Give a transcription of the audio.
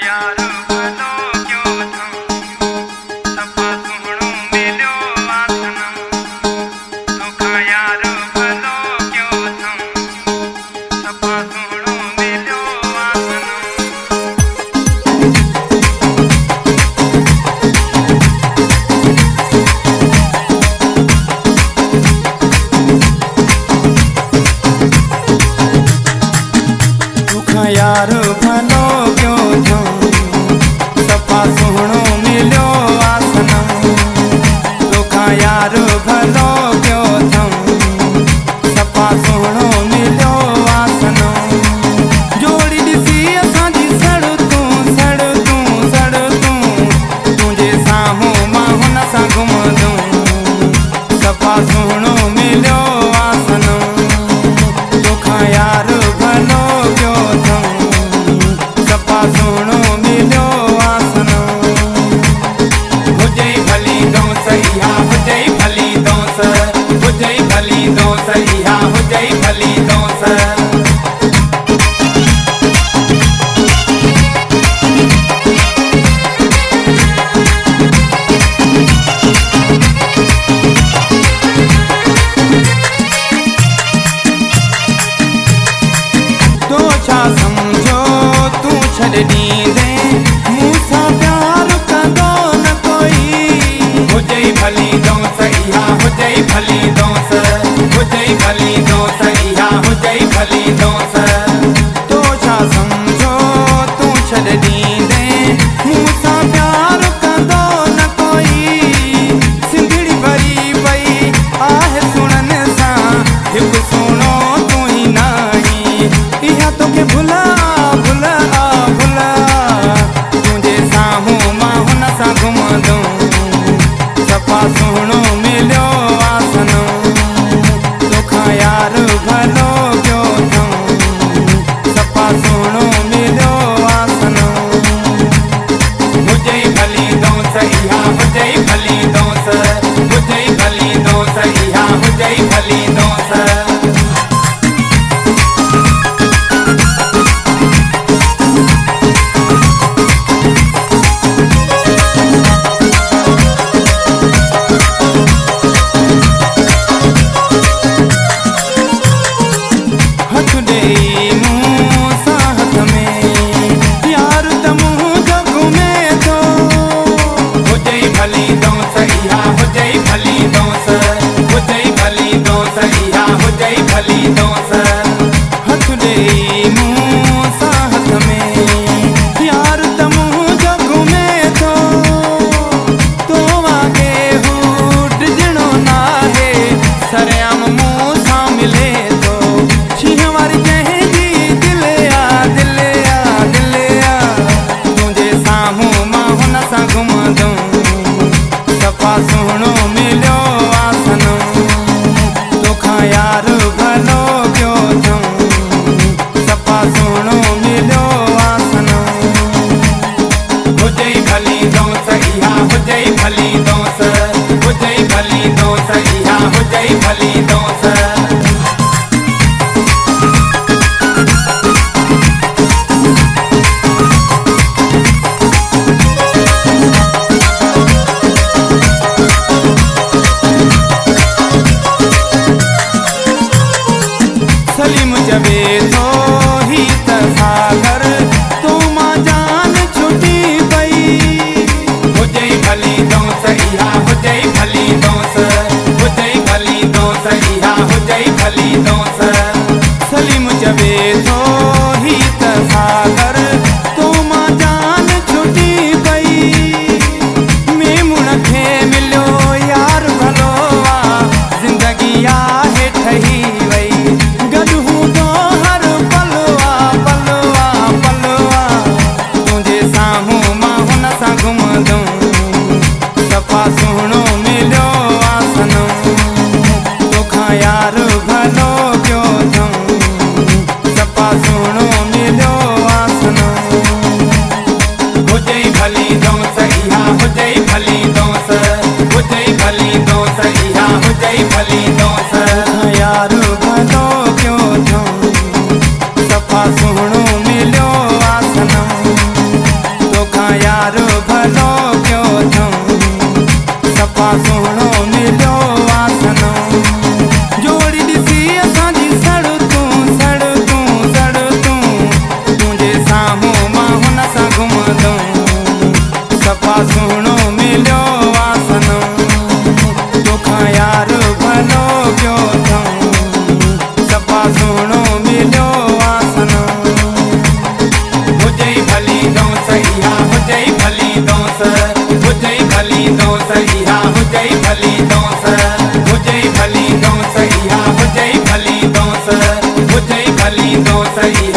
यार भलो क्यों थम सफा सुहणो मिलियो आसनम तोखा यार भलो क्यों थम सफा सुहणो मिलियो आसनम। तोखा यार भलो क्यों थम सफा सुहणो मिलियो आसनम तोखा यार भलो क्यों थम सफा सुहणो मिलियो आसनम। जोड़ी ॾिसी असांजी सड़तूं तुंहिंजे साम्हूं मां हुन सां घुमंदुमि सफा सुहणो मिलियो आसनम तोखा यार भलो क्यों थम सफा सुहणो मिलियो आसनम। हुजई भली दोस्त इहा हुजई भली दोस्त हुजई भली दोस्त इहा हुजई भली दोस्त। तो छा समझो तू छॾ ॾींदे मूंसां प्यार कंदो न कोई। हुजई भली दोस्त इहा हुजई भली दोस्त हुजई भली दोस्त इहा हुजई भली दोस्त। तो छा समझो तू छॾ ॾींदे मूंसां प्यार कंदो न कोई। सिंधड़ी भरी पई आहे सुणन सां हिकु सुहिणो तूं ई नाहीं इहा तोखे भुला भुला भुला तुंहिंजे साम्हूं मां हुन सां घुमंदुमि सफा सुहिणो मिलियो आसनम तोखा यार भलो क्यों थम सफा सुहिणो मिलियो आसनम। हुजई भली दोस्त इहा हुजई भली दोस्त हुजई भली दोस्त इहा हुजई भली दोस्त। हथ ॾेई मूं सां हथ में यार त मुंहुं जो घुमे थो। हुजई भली दोस्त इहा हुजई भली दोस्त हुजई भली दोस्त इहा हुजई भली दोस्त। हथ ॾेई मूं सां हथ में यार त मुंहुं जो घुमे थो। तो वागे हू डिॼणो नाहे सरेआम मूं सां मिले थो। शींहं वारी जंहिंजी दिल आ तुंहिंजे साम्हूं मां हुन सां घुमंदुमि सफा सुहिणो मिलियो आसनम तोखा यार भलो क्यों थम सफा सुहिणो मिलियो आसनम। हुजई भली दोस्त इहा हुजई भली दोस्त हुजई भली दोस्त इहा हुजई भली दोस्त। सलीम चवे थो ही त सागर तो मां जान छुटी पई। हुजई भली दोस्त इहा हुजई भली दोस्त हुजई भली दोस्त इहा हुजई भली दोस्त। सलीम चवे थो ही त सागर तो मां जान छुटी पई। मेमुण खे मिलियो यार भलो आ ज़िंदगी आहे ठही वई। गॾु हूंदो हर पलवा पलवा पलवा तुंहिंजे साम्हूं मां हुन सां घुमंदुमि सफा सुहिणो मिलियो आसनम तोखा यार भलो क्यों थम सफा सुहिणो दोस इहा हुजई भली दोस हुजई भली दोस इहा हुजई भली दोस हुजई भली दोस इहा